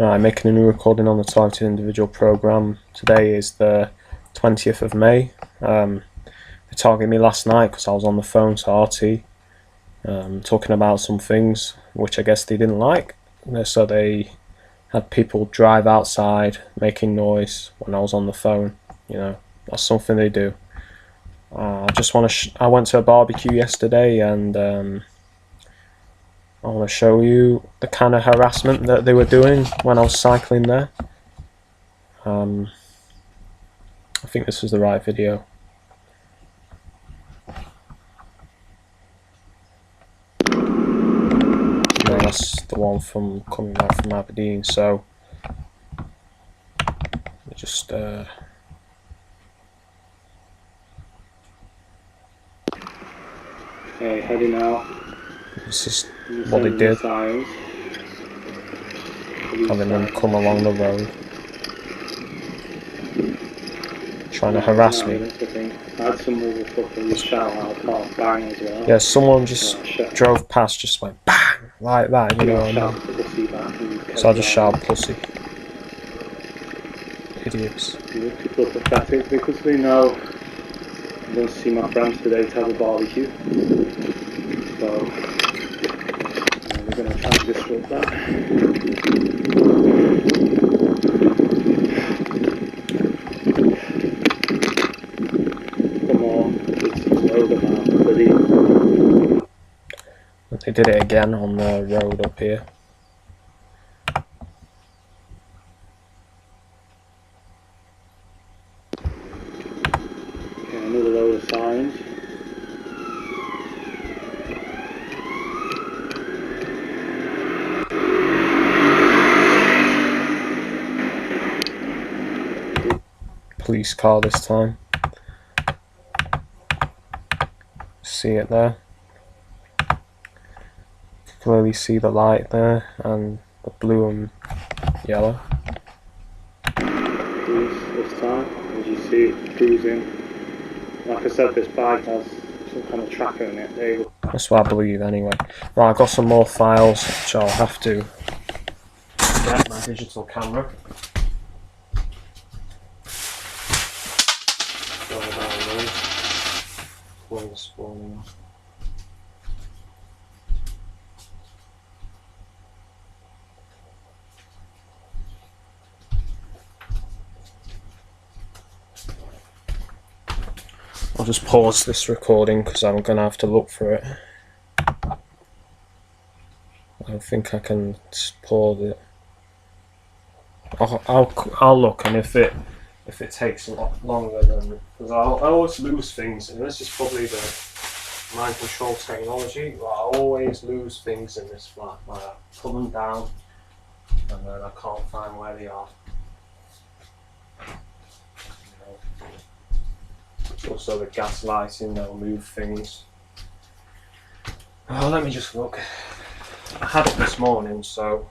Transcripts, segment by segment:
Right, making a new recording on the Targeted Individual Programme. Today is the 20th of May. They targeted me last night because I was on the phone to RT talking about some things which I guess they didn't like. So they had people drive outside making noise when I was on the phone. You know, that's something they do. I went to a barbecue yesterday and I want to show you the kind of harassment that they were doing when I was cycling there. I think this is the right video. No, that's the one from coming back from Aberdeen. So just Okay, heading out. This is what they did, having them come along the road, trying to harass me. I had some motherfucker shout out called bang as well. Yeah, someone just drove past, just went bang like that, you know what I mean? So I just shouted pussy. Idiots. People are pathetic because they know I'm going to see my friends today to have a barbecue. So we're going to try and disrupt that. They did it again on the road up here. Okay, another load of signs. Police car this time. See it there. Clearly see the light there and the blue and yellow. Police this time, as you see it cruising. Like I said, this bike has some kind of tracker in it. That's what I believe anyway. Right, I've got some more files which I'll have to get my digital camera. I'll just pause this recording because I'm going to have to look for it. I don't think I can pause it. I'll look, and if it takes a lot longer, then because I always lose things, and this is probably the mind control technology. But I always lose things in this flat. Like I put them down, and then I can't find where they are. Also the gas lighting, they'll move things. Oh, let me just look. I had it this morning, so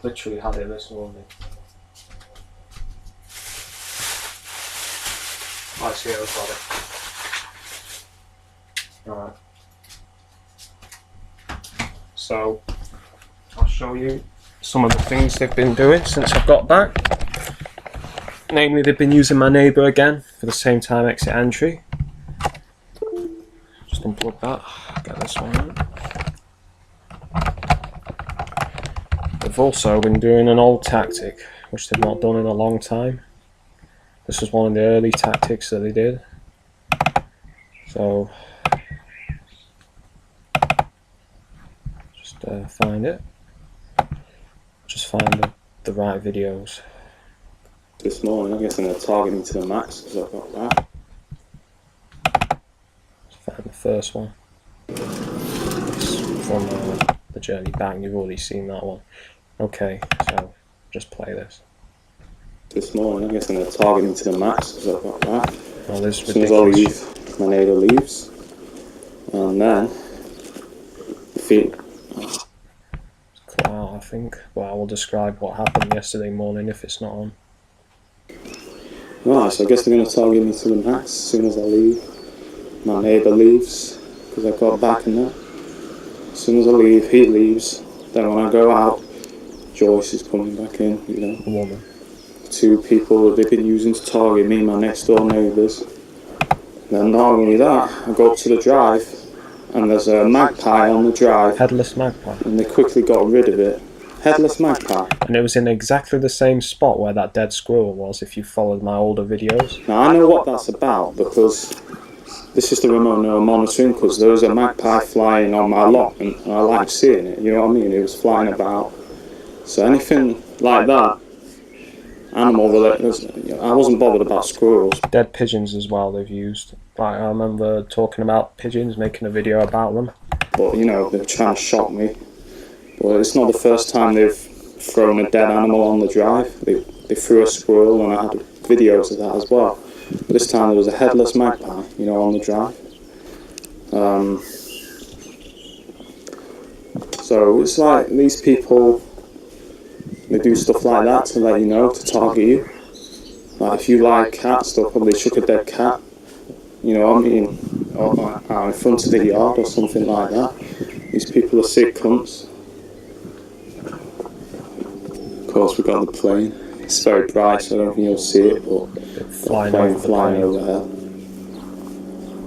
literally had it this morning. I see, I've got it. Alright. So I'll show you some of the things they've been doing since I've got back. Namely, they've been using my neighbour again for the same time exit entry. Just unplug that, get this one out. They've also been doing an old tactic, which they've not done in a long time. This was one of the early tactics that they did. So, just find it. Just find the right videos. This morning, I guess I'm going to target me to the max because I've got that. Find the first one. It's from the journey back. You've already seen that one. Okay, so just play this. This morning, I guess I'm going to target me to the max because I've got that. Oh, this as soon as I leave, my neighbour leaves, and then I think. Well, I will describe what happened yesterday morning if it's not on. Right, so I guess they're going to target me to the max as soon as I leave. My neighbour leaves, because I got back and that. As soon as I leave, he leaves. Then when I go out, Joyce is coming back in, you know. A woman. Two people that they've been using to target me, my next door neighbours. Then not only that, I go up to the drive and there's a magpie on the drive. Headless magpie. And they quickly got rid of it. Headless magpie. And it was in exactly the same spot where that dead squirrel was, if you followed my older videos. Now I know what that's about because this is the remote neural monitoring, because there was a magpie flying on my allotment and I like seeing it, you know what I mean? It was flying about. So anything like that, animal related, I wasn't bothered about squirrels. Dead pigeons as well they've used. Like, I remember talking about pigeons, making a video about them. But you know, they're trying to shock me. But it's not the first time they've thrown a dead animal on the drive. They threw a squirrel and I had videos of that as well. But this time there was a headless magpie, you know, on the drive. So it's like these people, they do stuff like that to let you know, to target you. Like if you like cats, they'll probably chuck a dead cat, you know what I mean, out in front of the yard or something like that. These people are sick cunts. Of course we've got the plane. It's very bright, so I don't think you'll see it, but Flying overhead.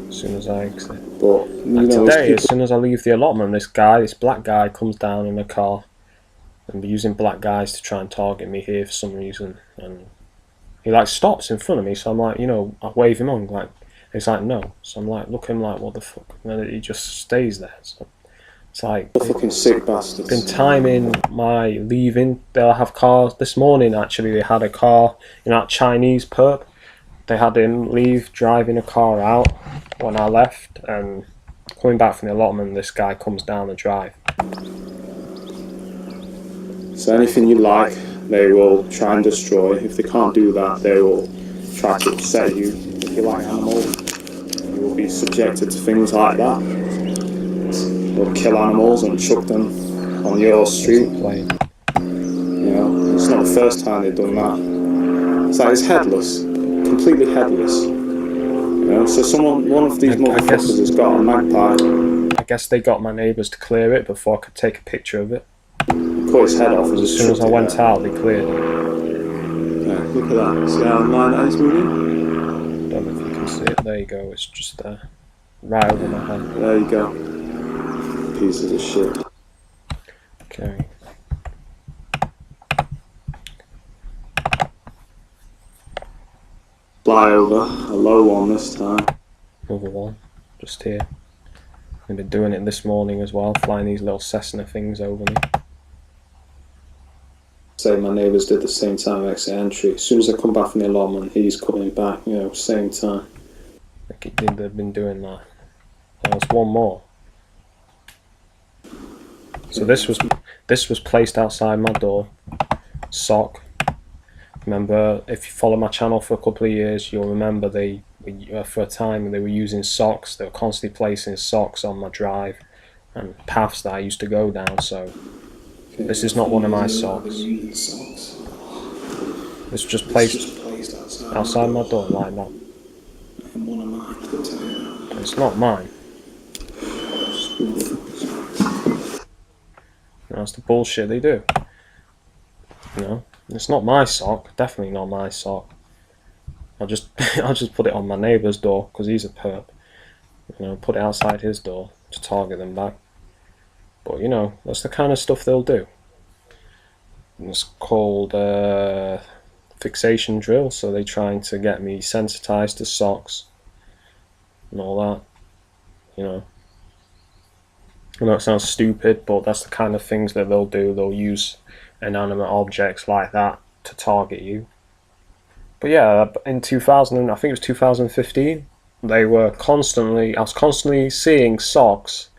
As soon as I exit. But you And know, today, as soon as I leave the allotment, this black guy comes down in a car and be using black guys to try and target me here for some reason. And he like stops in front of me, so I'm like, you know, I wave him on, like, he's like, no. So I'm like, look at him like, what the fuck? And then he just stays there. So it's like, the fucking sick bastards. been timing my leaving. They'll have cars. This morning, actually, they had a car, you know, that Chinese perp. They had him leave driving a car out when I left, and coming back from the allotment, this guy comes down the drive. So anything you like, they will try and destroy. If they can't do that, they will try to upset you. If you like animals, you will be subjected to things like that. They'll kill animals and chuck them on your street. Plane. You know, it's not the first time they've done that. It's like it's headless, completely headless. You know, so one of these motherfuckers has got a magpie. I guess they got my neighbours to clear it before I could take a picture of it. Cut his head off. As soon as I went out, they cleared it. Yeah, look at that. See how the line that is moving? Don't know if you can see it. There you go. It's just there, right over my head. There you go. Pieces of shit. Okay. Fly over, a low one this time. Another one, just here. I've been doing it this morning as well, flying these little Cessna things over me. Say my neighbours did the same time exit entry. As soon as I come back from the allotment, he's coming back, you know, same time. They've been doing that. There's one more. So this was placed outside my door. Sock. Remember, if you follow my channel for a couple of years, you'll remember for a time they were using socks. They were constantly placing socks on my drive and paths that I used to go down. So this is not one of my socks. It's just placed outside my door like that. It's not mine. That's the bullshit they do. You know, it's not my sock. Definitely not my sock. I'll just put it on my neighbour's door because he's a perp. You know, put it outside his door to target them back. But you know, that's the kind of stuff they'll do. It's called fixation drill. So they're trying to get me sensitized to socks and all that. You know. I know it sounds stupid, but that's the kind of things that they'll do. They'll use inanimate objects like that to target you. But yeah, in 2000, I think it was 2015, I was constantly seeing socks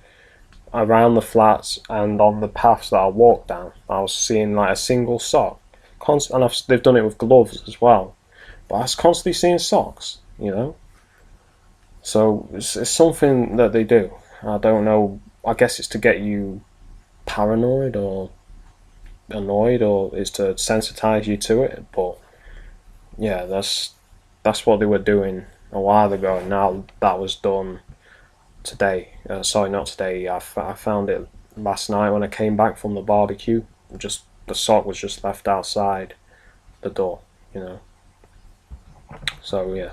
around the flats and on the paths that I walked down. I was seeing like a single sock. And they've done it with gloves as well. But I was constantly seeing socks, you know. So it's something that they do. I don't know. I guess it's to get you paranoid or annoyed, or is to sensitize you to it. But yeah, that's what they were doing a while ago, and now that was done today. Sorry, not today. I found it last night when I came back from the barbecue. Just the sock was just left outside the door, you know. So yeah.